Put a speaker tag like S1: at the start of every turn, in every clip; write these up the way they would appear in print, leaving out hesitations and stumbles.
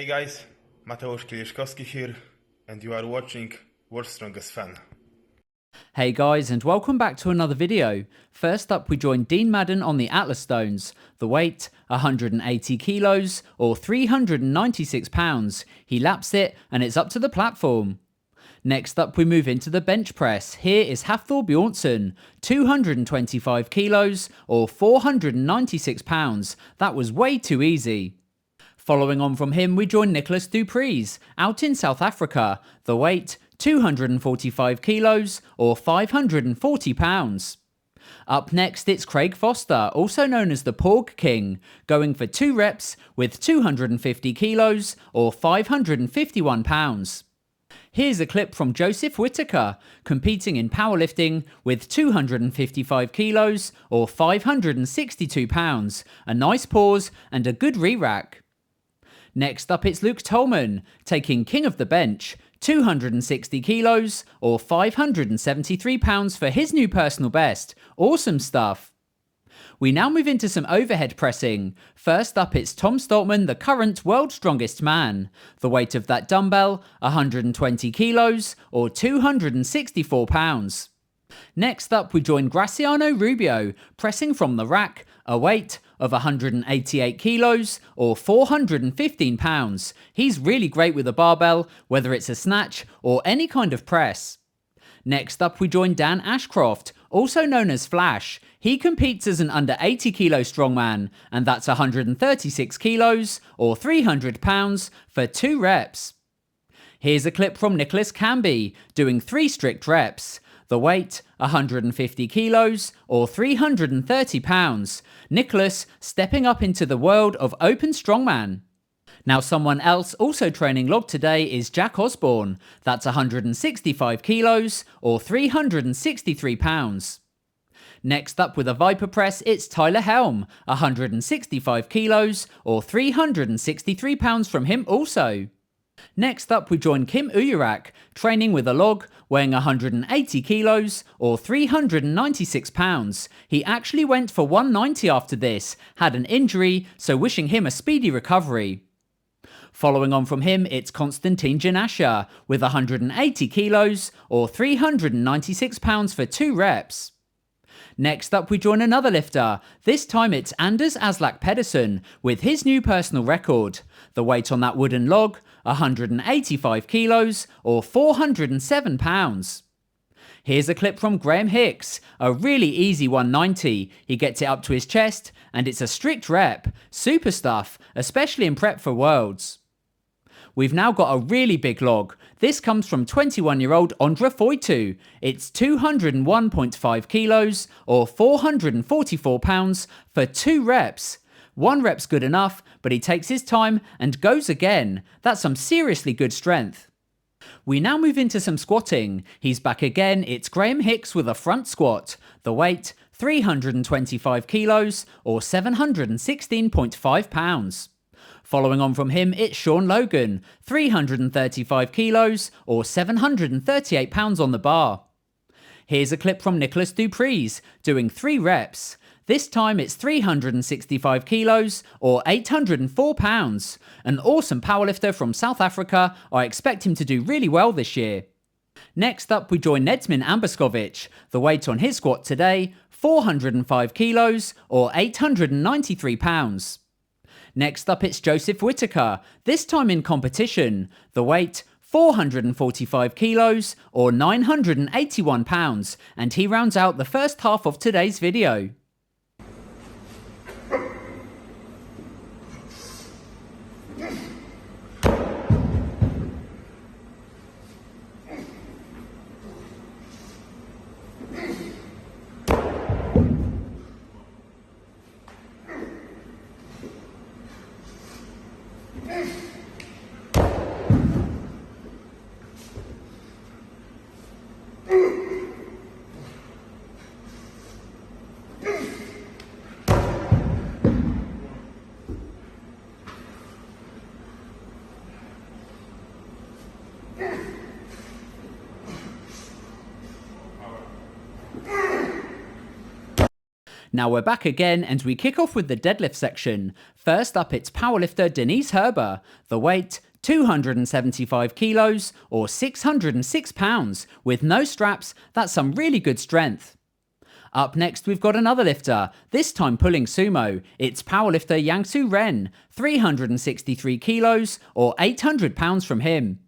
S1: Hey guys, Mateusz Kieliszkowski here, and you are watching World's Strongest Fan.
S2: Hey guys, and welcome back to another video. First up, we join Dean Madden on the Atlas Stones. The weight, 180 kilos or 396 pounds. He laps it and it's up to the platform. Next up, we move into the bench press. Here is Hafthor Bjornsson, 225 kilos or 496 pounds. That was way too easy. Following on from him, we join Nicholas Dupreez, out in South Africa. The weight, 245 kilos or 540 pounds. Up next, it's Craig Foster, also known as the Porg King, going for 2 reps with 250 kilos or 551 pounds. Here's a clip from Joseph Whittaker, competing in powerlifting with 255 kilos or 562 pounds. A nice pause and a good re-rack. Next up, it's Luke Tolman, taking king of the bench, 260 kilos or 573 pounds for his new personal best. Awesome stuff. We now move into some overhead pressing. First up, it's Tom Stoltman, the current world's strongest man. The weight of that dumbbell, 120 kilos or 264 pounds. Next up, we join Graciano Rubio, pressing from the rack, a weight of 188 kilos or 415 pounds. He's really great with a barbell, whether it's a snatch or any kind of press. Next up, we join Dan Ashcroft, also known as Flash. He competes as an under 80 kilo strongman, and that's 136 kilos or 300 pounds for 2 reps. Here's a clip from Nicholas Camby, doing 3 strict reps. The weight, 150 kilos or 330 pounds. Nicholas stepping up into the world of open strongman. Now someone else also training log today is Jack Osborne. That's 165 kilos or 363 pounds. Next up with a Viper press, it's Tyler Helm, 165 kilos or 363 pounds from him also. Next up, we join Kim Uyarak, training with a log, weighing 180 kilos or 396 pounds. He actually went for 190 after this, had an injury, so wishing him a speedy recovery. Following on from him, it's Konstantin Janasha, with 180 kilos or 396 pounds for 2 reps. Next up, we join another lifter. This time it's Anders Aslak Pedersen with his new personal record. The weight on that wooden log, 185 kilos or 407 pounds. Here's a clip from Graham Hicks, a really easy 190. He gets it up to his chest and it's a strict rep. Super stuff, especially in prep for Worlds. We've now got a really big log. This comes from 21-year-old Ondra Foitu. It's 201.5 kilos or 444 pounds for 2 reps. 1 rep's good enough, but he takes his time and goes again. That's some seriously good strength. We now move into some squatting. He's back again. It's Graham Hicks with a front squat. The weight, 325 kilos or 716.5 pounds. Following on from him, it's Sean Logan, 335 kilos or 738 pounds on the bar. Here's a clip from Nicholas Dupreez, doing 3 reps. This time it's 365 kilos or 804 pounds. An awesome powerlifter from South Africa. I expect him to do really well this year. Next up, we join Nedsmin Amberskovic. The weight on his squat today, 405 kilos or 893 pounds. Next up, it's Joseph Whittaker, this time in competition. The weight, 445 kilos or 981 pounds, and he rounds out the first half of today's video. Now we're back again and we kick off with the deadlift section. First up it's powerlifter Denise Herber. The weight 275 kilos or 606 pounds with no straps. That's some really good strength. Up next we've got another lifter, this time pulling sumo. It's powerlifter Yangsu Ren, 363 kilos or 800 pounds from him.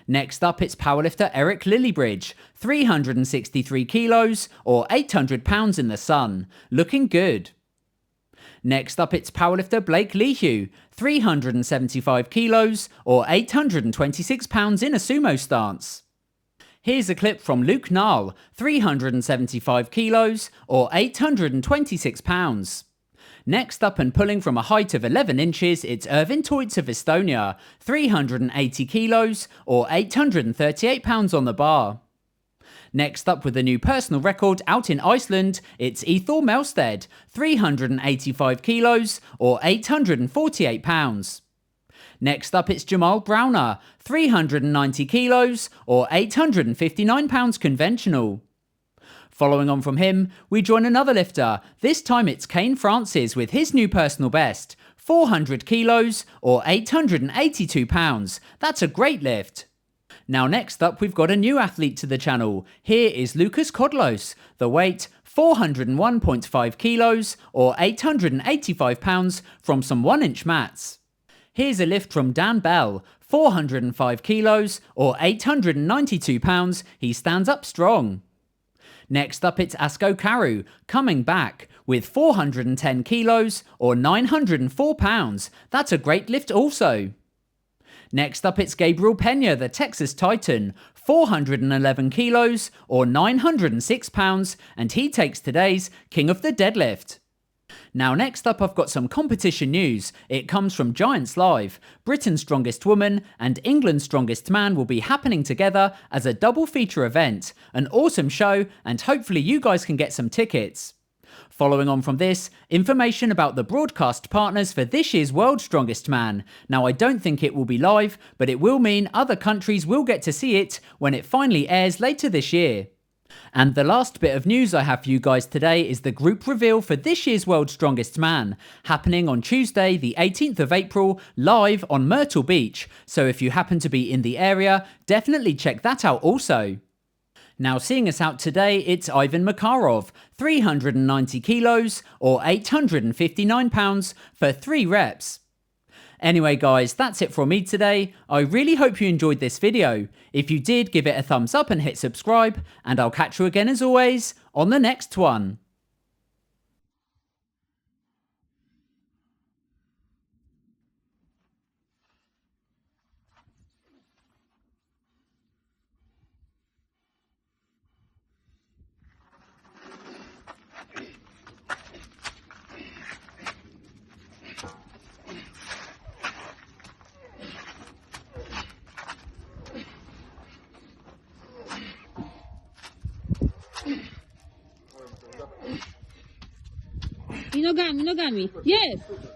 S2: Next up it's powerlifter Eric Lilliebridge, 363 kilos or 800 pounds in the sun. Looking good. Next up it's powerlifter Blake Lehue, 375 kilos or 826 pounds in a sumo stance. Here's a clip from Luke Nahl, 375 kilos or 826 pounds. Next up and pulling from a height of 11 inches, it's Ervin Toits of Estonia, 380 kilos or 838 pounds on the bar. Next up with a new personal record out in Iceland, it's Ethor Melsted, 385 kilos or 848 pounds. Next up it's Jamal Browner, 390 kilos or 859 pounds conventional. Following on from him, we join another lifter. This time it's Kane Francis with his new personal best, 400 kilos or 882 pounds. That's a great lift. Now next up we've got a new athlete to the channel. Here is Lucas Kodlos. The weight 401.5 kilos or 885 pounds from some 1-inch mats. Here's a lift from Dan Bell, 405 kilos or 892 pounds. He stands up strong. Next up it's Asko Karu, coming back with 410 kilos or 904 pounds. That's a great lift also. Next up it's Gabriel Pena, the Texas Titan, 411 kilos or 906 pounds, and he takes today's King of the Deadlift. Now next up I've got some competition news. It comes from Giants Live. Britain's Strongest Woman and England's Strongest Man will be happening together as a double feature event. An awesome show and hopefully you guys can get some tickets. Following on from this, information about the broadcast partners for this year's World's Strongest Man. Now I don't think it will be live, but it will mean other countries will get to see it when it finally airs later this year. And the last bit of news I have for you guys today is the group reveal for this year's World's Strongest Man, happening on Tuesday the 18th of April, live on Myrtle Beach. So if you happen to be in the area, definitely check that out also. Now seeing us out today, it's Ivan Makarov, 390 kilos or 859 pounds for 3 reps. Anyway guys, that's it from me today. I really hope you enjoyed this video. If you did, give it a thumbs up and hit subscribe, and I'll catch you again as always on the next one.
S3: I nogami, nogami. Jest!